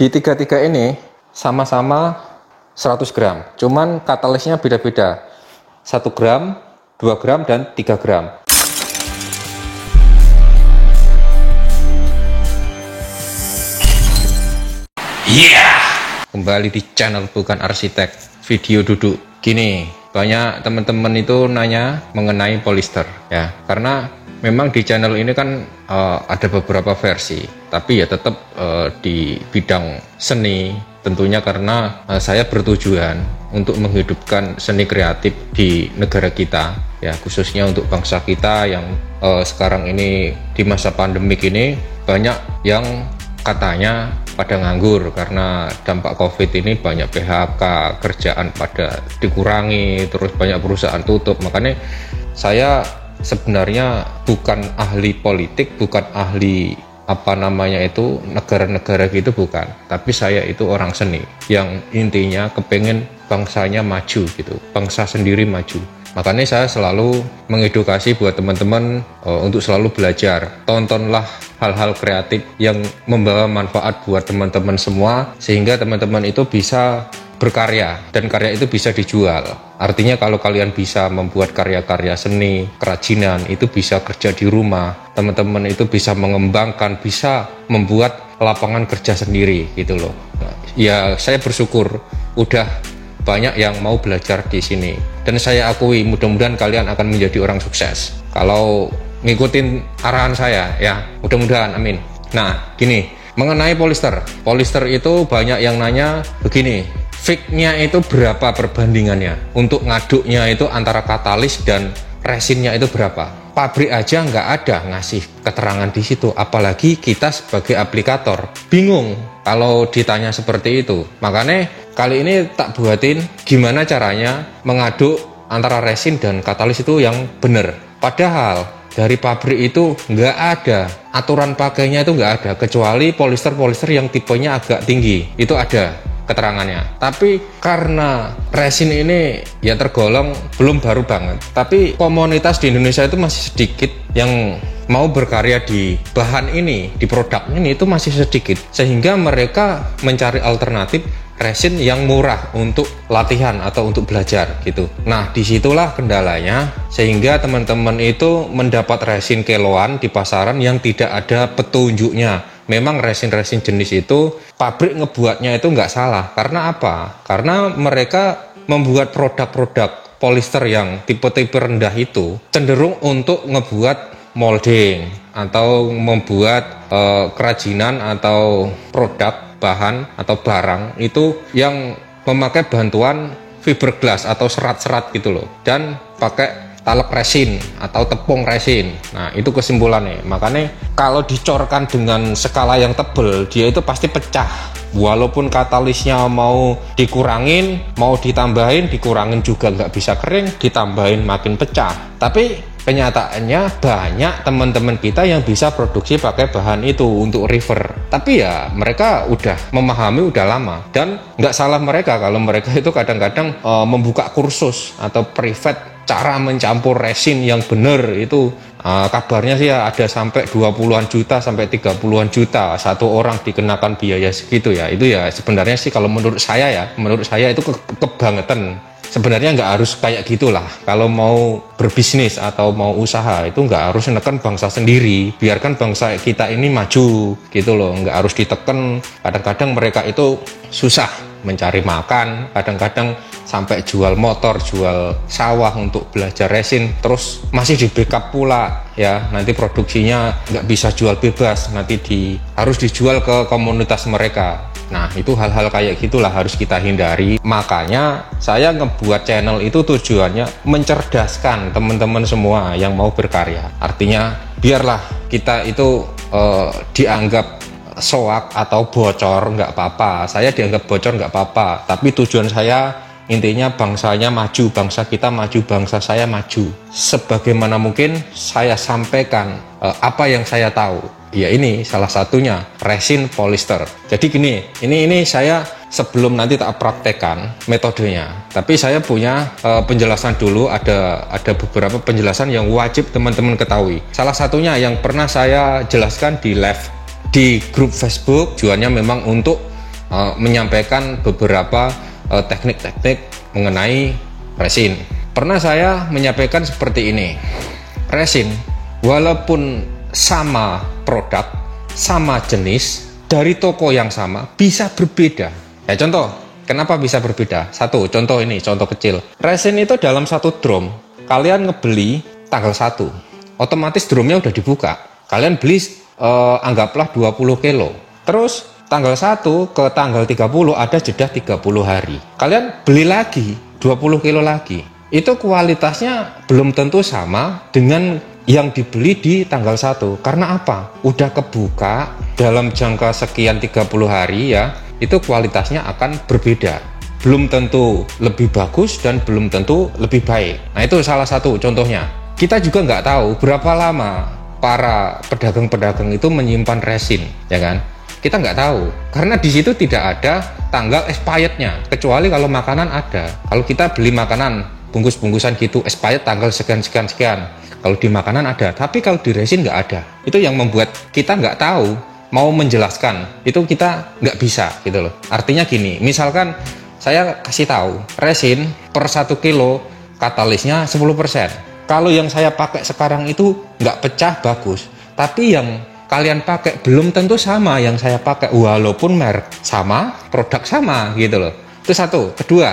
Di tiga-tiga ini sama-sama 100 gram, cuman katalisnya beda-beda, 1 gram, 2 gram, dan 3 gram. Kembali di channel Bukan Arsitek, video duduk. Gini, banyak teman-teman itu nanya mengenai polyester ya, karena memang di channel ini kan ada beberapa versi, tapi ya tetap di bidang seni tentunya, karena saya bertujuan untuk menghidupkan seni kreatif di negara kita ya, khususnya untuk bangsa kita yang sekarang ini di masa pandemik ini banyak yang katanya pada nganggur karena dampak COVID ini, banyak PHK, kerjaan pada dikurangi, terus banyak perusahaan tutup. Makanya saya sebenarnya bukan ahli politik, bukan ahli negara-negara gitu, bukan. Tapi saya itu orang seni yang intinya kepengen bangsanya maju gitu, bangsa sendiri maju. Makanya saya selalu mengedukasi buat teman-teman untuk selalu belajar. Tontonlah hal-hal kreatif yang membawa manfaat buat teman-teman semua, sehingga teman-teman itu bisa berkarya dan karya itu bisa dijual. Artinya kalau kalian bisa membuat karya-karya seni, kerajinan, itu bisa kerja di rumah. Teman-teman itu bisa mengembangkan, bisa membuat lapangan kerja sendiri gitu loh. Ya saya bersyukur udah banyak yang mau belajar di sini, dan saya akui mudah-mudahan kalian akan menjadi orang sukses kalau ngikutin arahan saya ya, mudah-mudahan, amin. Nah gini, mengenai polyester itu banyak yang nanya begini, fake-nya itu berapa perbandingannya, untuk ngaduknya itu antara katalis dan resinnya itu berapa. Pabrik aja nggak ada ngasih keterangan di situ, apalagi kita sebagai aplikator bingung kalau ditanya seperti itu. Makanya kali ini tak buatin gimana caranya mengaduk antara resin dan katalis itu yang benar. Padahal dari pabrik itu nggak ada aturan pakainya, itu nggak ada, kecuali polyester yang tipenya agak tinggi itu ada keterangannya. Tapi karena resin ini ya tergolong belum baru banget, tapi komunitas di Indonesia itu masih sedikit yang mau berkarya di bahan ini, di produk ini itu masih sedikit, sehingga mereka mencari alternatif resin yang murah untuk latihan atau untuk belajar gitu. Nah disitulah kendalanya, sehingga teman-teman itu mendapat resin kiloan di pasaran yang tidak ada petunjuknya. Memang resin-resin jenis itu pabrik ngebuatnya itu nggak salah, karena apa? Karena mereka membuat produk-produk polyester yang tipe-tipe rendah itu cenderung untuk ngebuat molding atau membuat kerajinan atau produk bahan atau barang itu yang memakai bantuan fiberglass atau serat-serat gitu loh, dan pakai talek resin atau tepung resin. Nah itu kesimpulannya. Makanya kalau dicorkan dengan skala yang tebal, dia itu pasti pecah. Walaupun katalisnya mau dikurangin, mau ditambahin, dikurangin juga nggak bisa kering, ditambahin makin pecah. Tapi kenyataannya banyak teman-teman kita yang bisa produksi pakai bahan itu untuk river. Tapi ya mereka udah memahami udah lama, dan nggak salah mereka kalau mereka itu kadang-kadang membuka kursus atau private cara mencampur resin yang benar itu. Kabarnya sih ya ada sampai 20-an juta sampai 30-an juta satu orang dikenakan biaya segitu ya. Itu ya sebenarnya sih kalau menurut saya itu kebangetan. Sebenarnya nggak harus kayak gitulah. Kalau mau berbisnis atau mau usaha itu nggak harus menekan bangsa sendiri. Biarkan bangsa kita ini maju gitu loh. Nggak harus ditekan. Kadang-kadang mereka itu susah mencari makan. Kadang-kadang sampai jual motor, jual sawah untuk belajar resin. Terus masih di backup pula ya. Nanti produksinya nggak bisa jual bebas. Nanti harus dijual ke komunitas mereka. Nah itu hal-hal kayak gitulah harus kita hindari. Makanya saya ngebuat channel itu tujuannya mencerdaskan teman-teman semua yang mau berkarya. Artinya biarlah kita itu dianggap soak atau bocor nggak apa-apa. Saya dianggap bocor nggak apa-apa. Tapi tujuan saya intinya bangsanya maju, bangsa kita maju, bangsa saya maju. Sebagaimana mungkin saya sampaikan apa yang saya tahu. Ya ini salah satunya resin polyester. Jadi gini, ini saya sebelum nanti tak praktekkan metodenya, tapi saya punya penjelasan dulu. Ada beberapa penjelasan yang wajib teman-teman ketahui. Salah satunya yang pernah saya jelaskan di live di grup Facebook, tujuannya memang untuk menyampaikan beberapa teknik-teknik mengenai resin. Pernah saya menyampaikan seperti ini, resin walaupun sama produk, sama jenis, dari toko yang sama, bisa berbeda. Ya contoh, kenapa bisa berbeda? Satu, contoh ini, contoh kecil. Resin itu dalam satu drum, kalian ngebeli tanggal 1, otomatis drumnya udah dibuka. Kalian beli anggaplah 20 kilo. Terus tanggal 1 ke tanggal 30 ada jeda 30 hari. Kalian beli lagi 20 kilo lagi. Itu kualitasnya belum tentu sama dengan yang dibeli di tanggal 1. Karena apa? Udah kebuka dalam jangka sekian 30 hari ya, itu kualitasnya akan berbeda. Belum tentu lebih bagus dan belum tentu lebih baik. Nah itu salah satu contohnya. Kita juga nggak tahu berapa lama para pedagang-pedagang itu menyimpan resin, ya kan? Kita nggak tahu, karena di situ tidak ada tanggal expirednya, kecuali kalau makanan ada. Kalau kita beli makanan bungkus-bungkusan gitu, expired tanggal sekian. Kalau di makanan ada, tapi kalau di resin nggak ada. Itu yang membuat kita nggak tahu, mau menjelaskan, itu kita nggak bisa gitu loh. Artinya gini, misalkan saya kasih tahu, resin per 1 kilo katalisnya 10%. Kalau yang saya pakai sekarang itu nggak pecah, bagus. Tapi yang kalian pakai belum tentu sama yang saya pakai, walaupun merek sama, produk sama gitu loh. Itu satu. Kedua,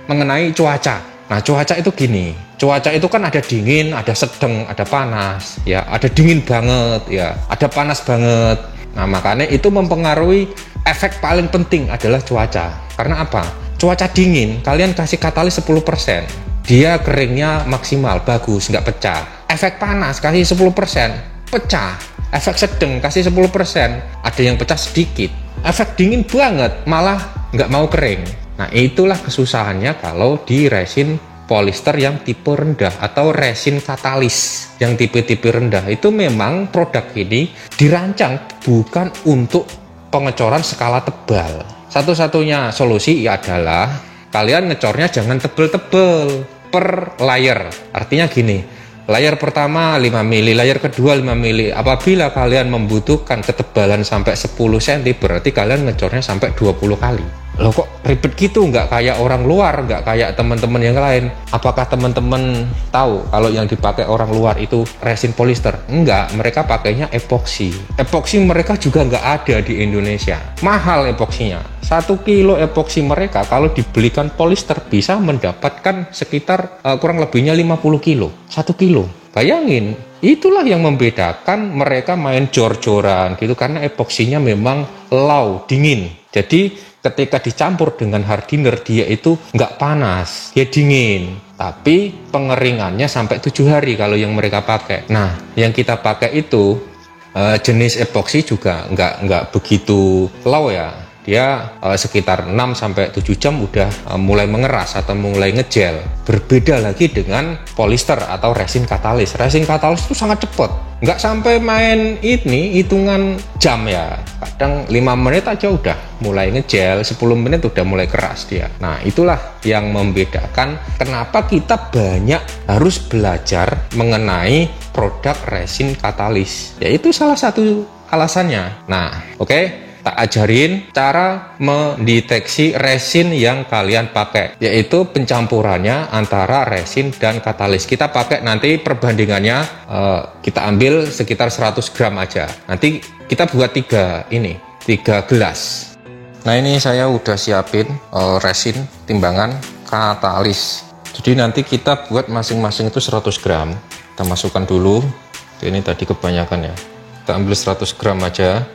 mengenai cuaca. Nah cuaca itu gini, cuaca itu kan ada dingin, ada sedang, ada panas, ya, ada dingin banget, ya, ada panas banget. Nah makanya itu mempengaruhi, efek paling penting adalah cuaca. Karena apa? Cuaca dingin, kalian kasih katalis 10%, dia keringnya maksimal, bagus, nggak pecah. Efek panas kasih 10%, pecah. Efek sedang kasih 10%, ada yang pecah sedikit. Efek dingin banget, malah nggak mau kering. Nah itulah kesusahannya kalau di resin polister yang tipe rendah atau resin katalis yang tipe-tipe rendah. Itu memang produk ini dirancang bukan untuk pengecoran skala tebal. Satu-satunya solusi adalah kalian ngecornya jangan tebel-tebel per layer. Artinya gini, layer pertama 5 mili, layer kedua 5 mili. Apabila kalian membutuhkan ketebalan sampai 10 cm, berarti kalian ngecornya sampai 20 kali. Loh kok ribet gitu, nggak kayak orang luar, nggak kayak teman-teman yang lain. Apakah teman-teman tahu kalau yang dipakai orang luar itu resin polister? Enggak, mereka pakainya epoksi. Epoksi mereka juga nggak ada di Indonesia. Mahal epoksinya. 1 kilo epoksi mereka kalau dibelikan polister bisa mendapatkan sekitar kurang lebihnya 50 kilo. 1 kilo. Bayangin, itulah yang membedakan mereka main jor-joran gitu, karena epoksinya memang low, dingin. Jadi ketika dicampur dengan hardener, dia itu nggak panas, dia dingin. Tapi pengeringannya sampai 7 hari kalau yang mereka pakai. Nah, yang kita pakai itu jenis epoksi juga nggak begitu low ya. Dia sekitar 6-7 jam udah mulai mengeras atau mulai ngegel. Berbeda lagi dengan polister atau resin katalis. Resin katalis itu sangat cepat, nggak sampai main ini hitungan jam ya, kadang 5 menit aja udah mulai ngegel, 10 menit udah mulai keras dia. Nah itulah yang membedakan kenapa kita banyak harus belajar mengenai produk resin katalis, yaitu salah satu alasannya. Nah oke. Tak ajarin cara mendeteksi resin yang kalian pakai, yaitu pencampurannya antara resin dan katalis. Kita pakai nanti perbandingannya, kita ambil sekitar 100 gram aja. Nanti kita buat 3 gelas. Nah ini saya udah siapin resin timbangan katalis. Jadi nanti kita buat masing-masing itu 100 gram. Kita masukkan dulu. Ini tadi kebanyakan ya. Kita ambil 100 gram aja.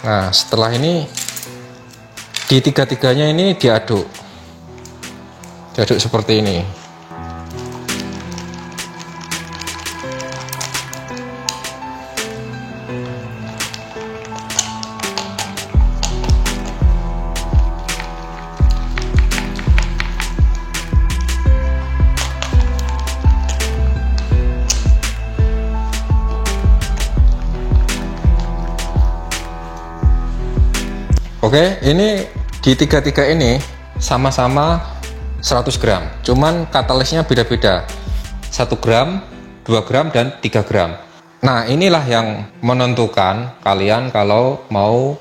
Nah setelah ini di tiga-tiganya ini diaduk seperti ini. Oke, ini di tiga-tiga ini sama-sama 100 gram, cuman katalisnya beda-beda, 1 gram, 2 gram, dan 3 gram. Nah, inilah yang menentukan kalian kalau mau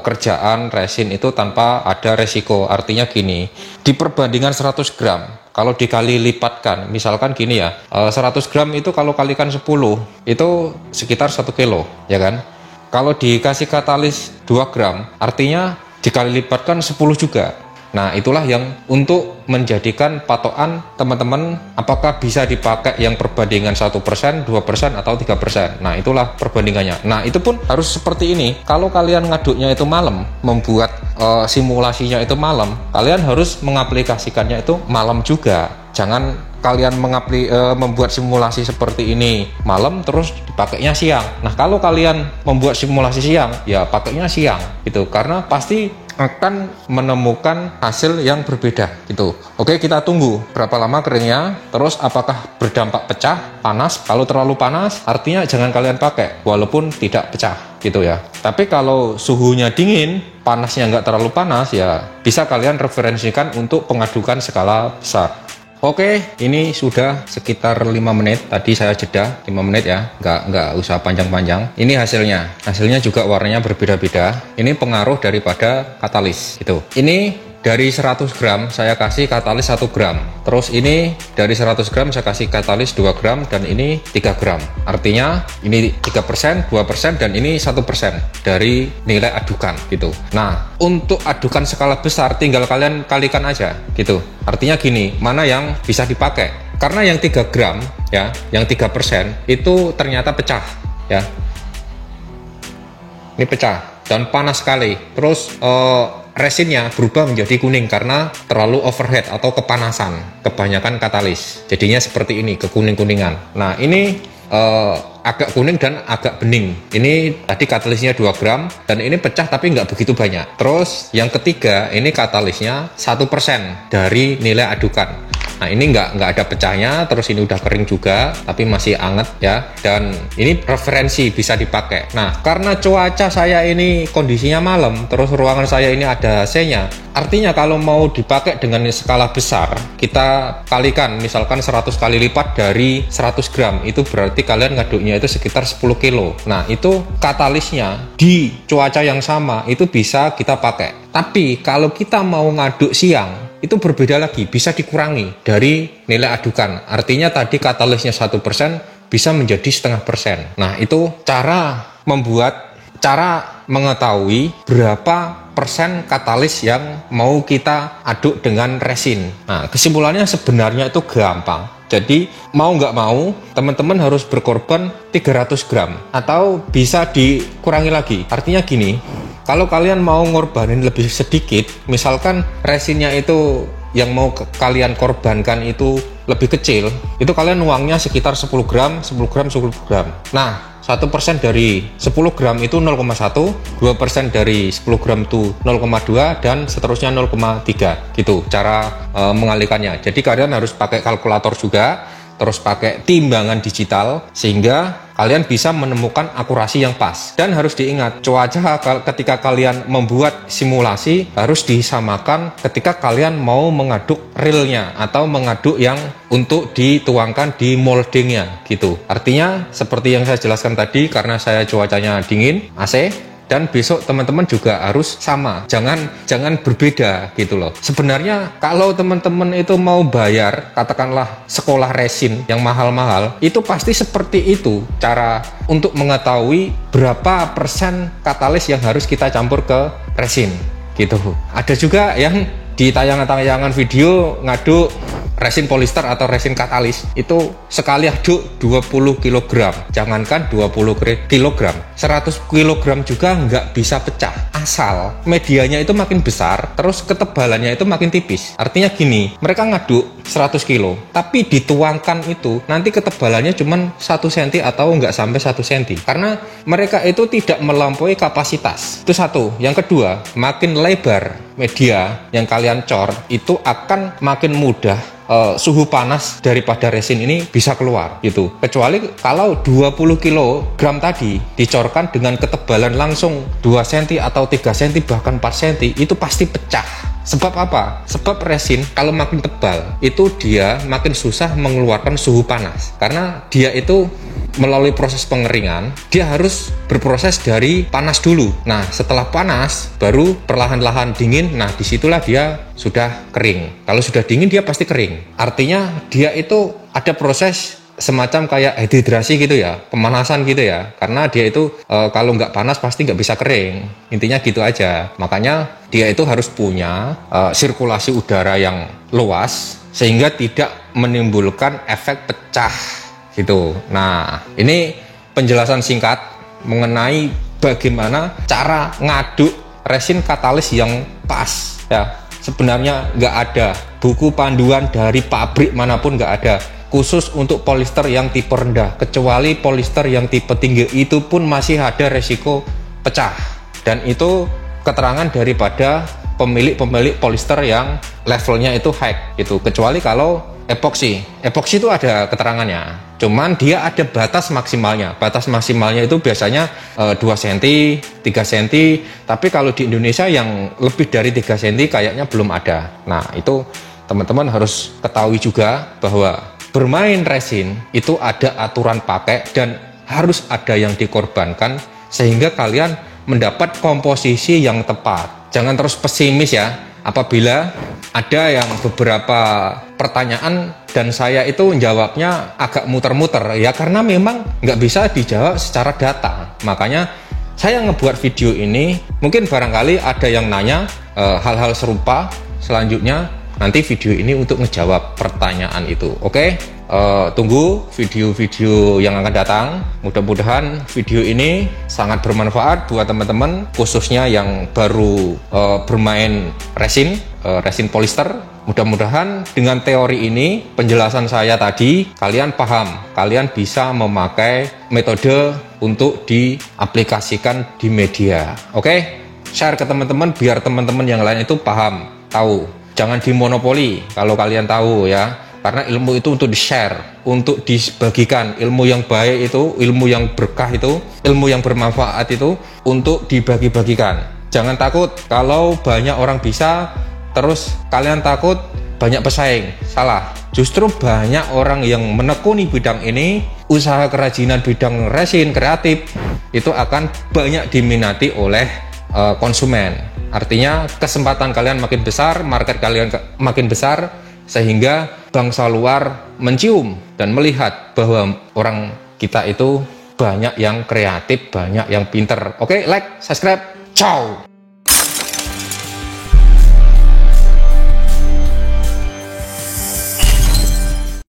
kerjaan resin itu tanpa ada resiko. Artinya gini, di perbandingan 100 gram, kalau dikali lipatkan, misalkan gini ya, 100 gram itu kalau kalikan 10, itu sekitar 1 kilo, ya kan? Kalau dikasih katalis 2 gram, artinya dikali lipatkan 10 juga. Nah, itulah yang untuk menjadikan patokan teman-teman apakah bisa dipakai yang perbandingan 1%, 2%, atau 3%. Nah, itulah perbandingannya. Nah, itu pun harus seperti ini. Kalau kalian ngaduknya itu malam, membuat simulasinya itu malam, kalian harus mengaplikasikannya itu malam juga. Jangan kalian membuat simulasi seperti ini malam terus dipakainya siang. Nah, kalau kalian membuat simulasi siang, ya pakainya siang gitu, karena pasti akan menemukan hasil yang berbeda gitu. Oke, kita tunggu berapa lama keringnya, terus apakah berdampak pecah, panas. Kalau terlalu panas artinya jangan kalian pakai walaupun tidak pecah gitu ya. Tapi kalau suhunya dingin, panasnya nggak terlalu panas, ya bisa kalian referensikan untuk pengadukan skala besar. Oke, ini sudah sekitar 5 menit. Tadi saya jeda 5 menit ya, nggak usah panjang-panjang. Ini hasilnya juga warnanya berbeda-beda. Ini pengaruh daripada katalis gitu. Ini dari 100 gram saya kasih katalis 1 gram. Terus ini dari 100 gram saya kasih katalis 2 gram, dan ini 3 gram. Artinya ini 3%, 2%, dan ini 1% dari nilai adukan gitu. Nah, untuk adukan skala besar tinggal kalian kalikan aja gitu. Artinya gini, mana yang bisa dipakai. Karena yang 3 gram ya, yang 3% itu ternyata pecah ya. Ini pecah dan panas sekali. Terus resinnya berubah menjadi kuning karena terlalu overheat atau kepanasan, kebanyakan katalis. Jadinya seperti ini, kekuning-kuningan. Nah, ini agak kuning dan agak bening. Ini tadi katalisnya 2 gram dan ini pecah tapi nggak begitu banyak. Terus yang ketiga, ini katalisnya 1% dari nilai adukan. Nah, ini nggak ada pecahnya, terus ini udah kering juga, tapi masih anget ya, dan ini referensi bisa dipakai. Nah, karena cuaca saya ini kondisinya malam, terus ruangan saya ini ada AC-nya, artinya kalau mau dipakai dengan skala besar, kita kalikan misalkan 100 kali lipat dari 100 gram, itu berarti kalian ngaduknya itu sekitar 10 kilo. Nah, itu katalisnya di cuaca yang sama, itu bisa kita pakai. Tapi kalau kita mau ngaduk siang, itu berbeda lagi, bisa dikurangi dari nilai adukan. Artinya tadi katalisnya 1% bisa menjadi 0,5%. Nah, itu cara mengetahui berapa persen katalis yang mau kita aduk dengan resin. Nah, kesimpulannya sebenarnya itu gampang. Jadi mau nggak mau teman-teman harus berkorban 300 gram atau bisa dikurangi lagi. Artinya gini, kalau kalian mau ngorbanin lebih sedikit, misalkan resinnya itu yang mau kalian korbankan itu lebih kecil, itu kalian uangnya sekitar 10 gram, 10 gram, 10 gram. Nah, 1% dari 10 gram itu 0,1, 2% dari 10 gram itu 0,2, dan seterusnya 0,3 gitu cara mengalihkannya. Jadi kalian harus pakai kalkulator juga, terus pakai timbangan digital sehingga kalian bisa menemukan akurasi yang pas. Dan harus diingat, cuaca ketika kalian membuat simulasi harus disamakan ketika kalian mau mengaduk realnya atau mengaduk yang untuk dituangkan di moldingnya gitu. Artinya seperti yang saya jelaskan tadi, karena saya cuacanya dingin, AC, dan besok teman-teman juga harus sama, jangan berbeda gitu loh. Sebenarnya kalau teman-teman itu mau bayar katakanlah sekolah resin yang mahal-mahal, itu pasti seperti itu cara untuk mengetahui berapa persen katalis yang harus kita campur ke resin gitu. Ada juga yang di tayangan-tayangan video ngaduk resin polister atau resin katalis, itu sekali aduk 20 kg. Jangankan 20 kg, 100 kg juga nggak bisa pecah. Asal medianya itu makin besar, terus ketebalannya itu makin tipis. Artinya gini, mereka ngaduk 100 kg, tapi dituangkan itu nanti ketebalannya cuma 1 cm atau nggak sampai 1 cm. Karena mereka itu tidak melampaui kapasitas. Itu satu. Yang kedua, makin lebar media yang kalian cor itu akan makin mudah suhu panas daripada resin ini bisa keluar gitu. Kecuali kalau 20 kg tadi dicorkan dengan ketebalan langsung 2 cm atau 3 cm bahkan 4 cm, itu pasti pecah. Sebab apa? Sebab resin kalau makin tebal itu dia makin susah mengeluarkan suhu panas, karena dia itu melalui proses pengeringan dia harus berproses dari panas dulu. Nah setelah panas baru perlahan-lahan dingin. Nah disitulah dia sudah kering. Kalau sudah dingin dia pasti kering. Artinya dia itu ada proses semacam kayak dehidrasi gitu ya, pemanasan gitu ya, karena dia itu kalau nggak panas pasti nggak bisa kering. Intinya gitu aja. Makanya dia itu harus punya sirkulasi udara yang luas sehingga tidak menimbulkan efek pecah gitu. Nah ini penjelasan singkat mengenai bagaimana cara ngaduk resin katalis yang pas ya. Sebenarnya nggak ada buku panduan dari pabrik manapun, nggak ada khusus untuk polister yang tipe rendah. Kecuali polister yang tipe tinggi itu pun masih ada resiko pecah, dan itu keterangan daripada pemilik polister yang levelnya itu high gitu. Kecuali kalau epoxy itu ada keterangannya, cuman dia ada batas maksimalnya. Batas maksimalnya itu biasanya 2 cm, 3 cm, tapi kalau di Indonesia yang lebih dari 3 cm kayaknya belum ada. Nah itu teman-teman harus ketahui juga bahwa bermain resin itu ada aturan pakai dan harus ada yang dikorbankan sehingga kalian mendapat komposisi yang tepat. Jangan terus pesimis ya. Apabila ada yang beberapa pertanyaan dan saya itu menjawabnya agak muter-muter ya, karena memang nggak bisa dijawab secara data. Makanya saya ngebuat video ini, mungkin barangkali ada yang nanya hal-hal serupa. Selanjutnya nanti video ini untuk ngejawab pertanyaan itu. Oke? Tunggu video-video yang akan datang. Mudah-mudahan video ini sangat bermanfaat buat teman-teman, khususnya yang baru bermain resin polister. Mudah-mudahan dengan teori ini, penjelasan saya tadi, kalian paham, kalian bisa memakai metode untuk diaplikasikan di media. Oke? Share ke teman-teman biar teman-teman yang lain itu paham, tahu. Jangan dimonopoli kalau kalian tahu ya. Karena ilmu itu untuk di-share, untuk dibagikan. Ilmu yang baik itu, ilmu yang berkah itu, ilmu yang bermanfaat itu untuk dibagi-bagikan. Jangan takut kalau banyak orang bisa, terus kalian takut banyak pesaing. Salah. Justru banyak orang yang menekuni bidang ini, usaha kerajinan bidang resin kreatif, itu akan banyak diminati oleh konsumen. Artinya kesempatan kalian makin besar, market kalian makin besar, sehingga bangsa luar mencium dan melihat bahwa orang kita itu banyak yang kreatif, banyak yang pinter. Oke, like, subscribe, ciao.